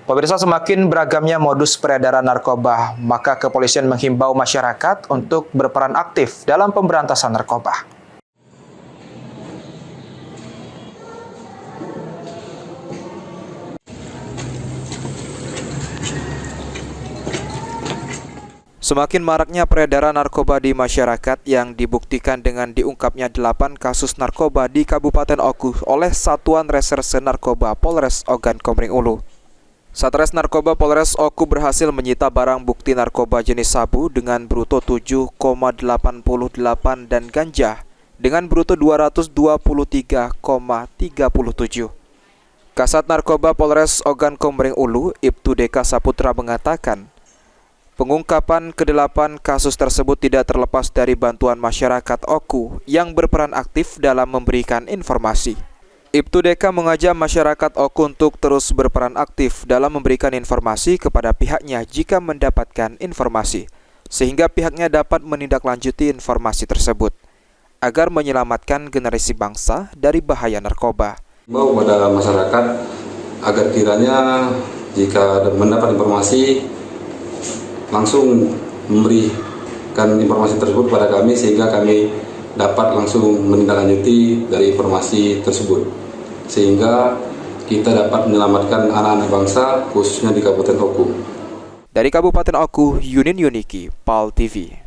Pemirsa, semakin beragamnya modus peredaran narkoba, maka kepolisian menghimbau masyarakat untuk berperan aktif dalam pemberantasan narkoba. Semakin maraknya peredaran narkoba di masyarakat yang dibuktikan dengan diungkapnya 8 kasus narkoba di Kabupaten Oku oleh Satuan Reserse Narkoba Polres Ogan Komering Ulu. Satres Narkoba Polres Oku berhasil menyita barang bukti narkoba jenis sabu dengan bruto 7,88 dan ganja dengan bruto 223,37. Kasat Narkoba Polres Ogan Komering Ulu, Ibtu Deka Saputra mengatakan, pengungkapan ke-8 kasus tersebut tidak terlepas dari bantuan masyarakat Oku yang berperan aktif dalam memberikan informasi. Ibtu Deka mengajak masyarakat Oku untuk terus berperan aktif dalam memberikan informasi kepada pihaknya jika mendapatkan informasi, sehingga pihaknya dapat menindaklanjuti informasi tersebut, agar menyelamatkan generasi bangsa dari bahaya narkoba. Himbau kepada masyarakat agar kiranya jika mendapat informasi langsung memberikan informasi tersebut kepada kami sehingga kami dapat langsung menindaklanjuti dari informasi tersebut sehingga kita dapat menyelamatkan anak-anak bangsa khususnya di Kabupaten Oku. Dari Kabupaten Oku, Yunin Yuniki, PAL TV.